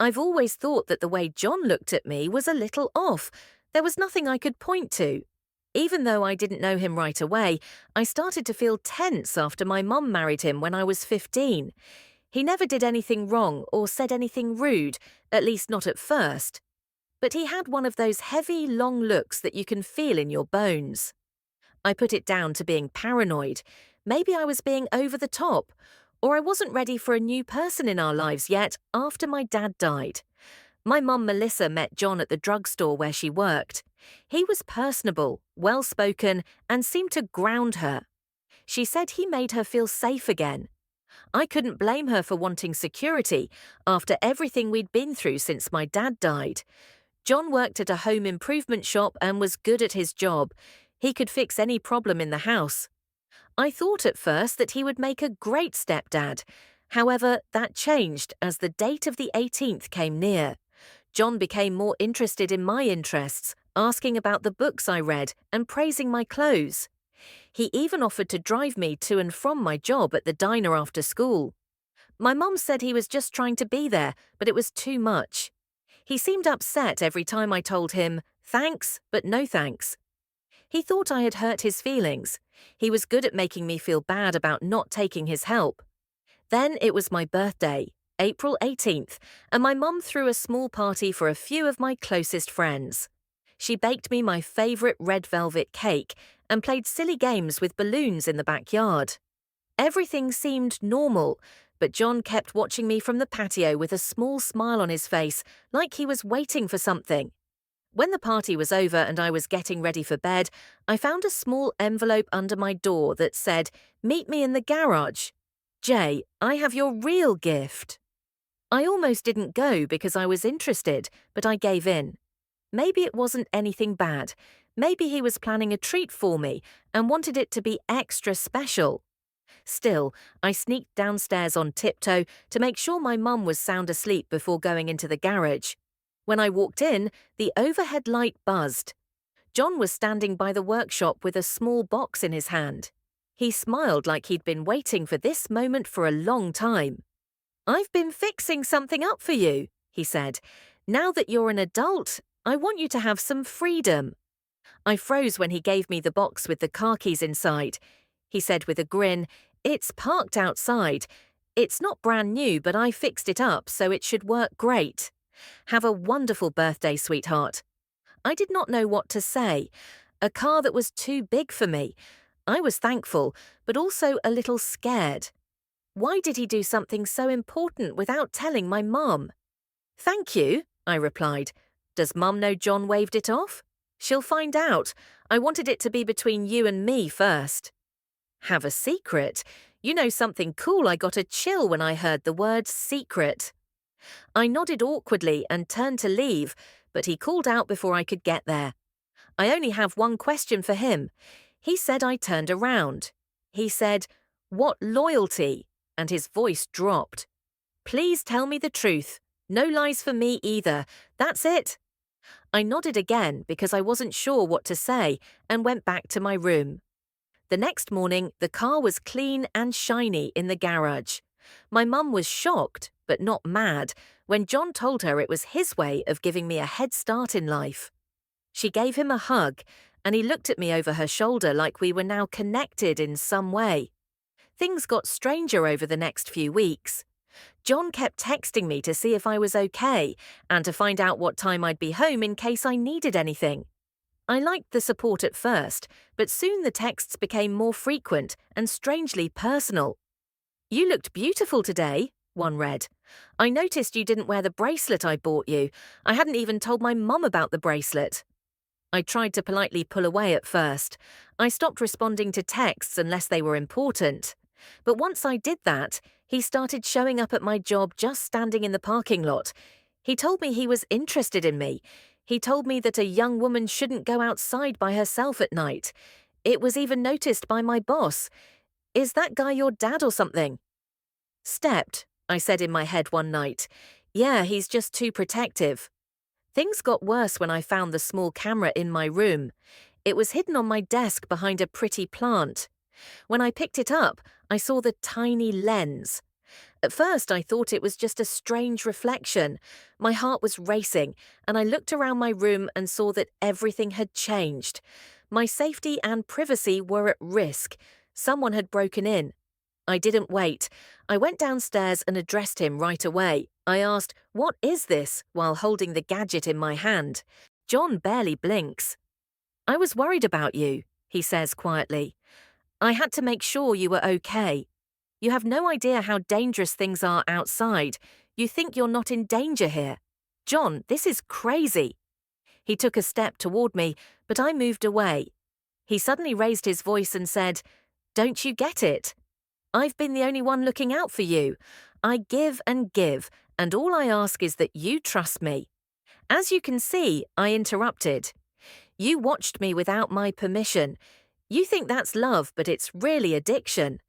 I've always thought that the way John looked at me was a little off. There was nothing I could point to. Even though I didn't know him right away, I started to feel tense after my mum married him when I was 15. He never did anything wrong or said anything rude, at least not at first. But he had one of those heavy, long looks that you can feel in your bones. I put it down to being paranoid. Maybe I was being over the top, or I wasn't ready for a new person in our lives yet after my dad died. My mum Melissa met John at the drugstore where she worked. He was personable, well-spoken, and seemed to ground her. She said he made her feel safe again. I couldn't blame her for wanting security after everything we'd been through since my dad died. John worked at a home improvement shop and was good at his job. He could fix any problem in the house. I thought at first that he would make a great stepdad. However, that changed as the date of the 18th came near. John became more interested in my interests, asking about the books I read and praising my clothes. He even offered to drive me to and from my job at the diner after school. My mum said he was just trying to be there, but it was too much. He seemed upset every time I told him, thanks, but no thanks. He thought I had hurt his feelings. He was good at making me feel bad about not taking his help. Then it was my birthday, April 18th, and my mum threw a small party for a few of my closest friends. She baked me my favourite red velvet cake and played silly games with balloons in the backyard. Everything seemed normal, but John kept watching me from the patio with a small smile on his face, like he was waiting for something. When the party was over and I was getting ready for bed, I found a small envelope under my door that said, "Meet me in the garage. Jay, I have your real gift." I almost didn't go because I was interested, but I gave in. Maybe it wasn't anything bad. Maybe he was planning a treat for me and wanted it to be extra special. Still, I sneaked downstairs on tiptoe to make sure my mum was sound asleep before going into the garage. When I walked in, the overhead light buzzed. John was standing by the workshop with a small box in his hand. He smiled like he'd been waiting for this moment for a long time. "I've been fixing something up for you," he said. "Now that you're an adult, I want you to have some freedom." I froze when he gave me the box with the car keys inside. He said with a grin, "It's parked outside. It's not brand new, but I fixed it up, so it should work great. Have a wonderful birthday, sweetheart." I did not know what to say. A car that was too big for me. I was thankful, but also a little scared. Why did he do something so important without telling my mum? "Thank you," I replied. "Does mum know John waved it off?" "She'll find out. I wanted it to be between you and me first." Have a secret? You know something cool? I got a chill when I heard the word secret. I nodded awkwardly and turned to leave, but he called out before I could get there. I only have one question for him. He said I turned around. He said, "What loyalty?" and his voice dropped. "Please tell me the truth. No lies for me either. That's it." I nodded again because I wasn't sure what to say and went back to my room. The next morning, the car was clean and shiny in the garage. My mum was shocked, but not mad, when John told her it was his way of giving me a head start in life. She gave him a hug, and he looked at me over her shoulder like we were now connected in some way. Things got stranger over the next few weeks. John kept texting me to see if I was okay and to find out what time I'd be home in case I needed anything. I liked the support at first, but soon the texts became more frequent and strangely personal. "You looked beautiful today," one read. "I noticed you didn't wear the bracelet I bought you. I hadn't even told my mum about the bracelet." I tried to politely pull away at first. I stopped responding to texts unless they were important. But once I did that, he started showing up at my job just standing in the parking lot. He told me he was interested in me. He told me that a young woman shouldn't go outside by herself at night. It was even noticed by my boss. "Is that guy your dad or something?" "Stepped," I said in my head one night. "Yeah, he's just too protective." Things got worse when I found the small camera in my room. It was hidden on my desk behind a pretty plant. When I picked it up, I saw the tiny lens. At first, I thought it was just a strange reflection. My heart was racing, and I looked around my room and saw that everything had changed. My safety and privacy were at risk. Someone had broken in. I didn't wait. I went downstairs and addressed him right away. I asked, "What is this?" while holding the gadget in my hand. John barely blinks. "I was worried about you," he says quietly. "I had to make sure you were okay. You have no idea how dangerous things are outside. You think you're not in danger here. John, this is crazy." He took a step toward me, but I moved away. He suddenly raised his voice and said, "Don't you get it? I've been the only one looking out for you. I give, and all I ask is that you trust me." As you can see, I interrupted. "You watched me without my permission. You think that's love, but it's really addiction."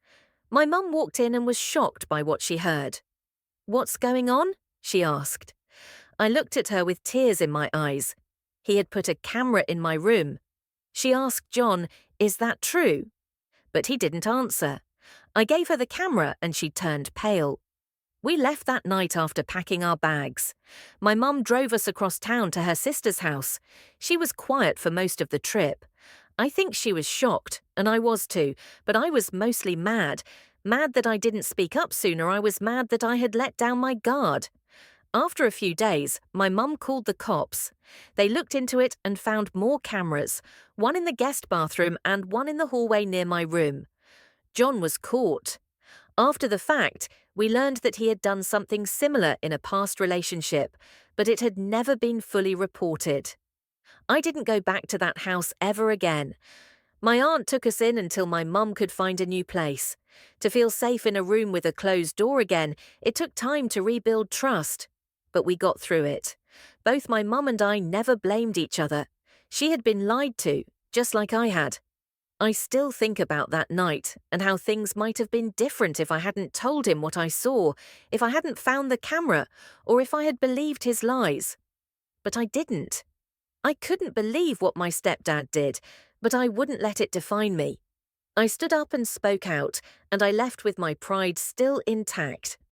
My mum walked in and was shocked by what she heard. "What's going on?" she asked. I looked at her with tears in my eyes. He had put a camera in my room. She asked John, "Is that true?" But he didn't answer. I gave her the camera and she turned pale. We left that night after packing our bags. My mum drove us across town to her sister's house. She was quiet for most of the trip. I think she was shocked, and I was too, but I was mostly mad. Mad that I didn't speak up sooner. I was mad that I had let down my guard. After a few days, my mum called the cops. They looked into it and found more cameras, one in the guest bathroom and one in the hallway near my room. John was caught. After the fact, we learned that he had done something similar in a past relationship, but it had never been fully reported. I didn't go back to that house ever again. My aunt took us in until my mum could find a new place. To feel safe in a room with a closed door again, it took time to rebuild trust. But we got through it. Both my mum and I never blamed each other. She had been lied to, just like I had. I still think about that night and how things might have been different if I hadn't told him what I saw, if I hadn't found the camera, or if I had believed his lies. But I didn't. I couldn't believe what my stepdad did, but I wouldn't let it define me. I stood up and spoke out, and I left with my pride still intact.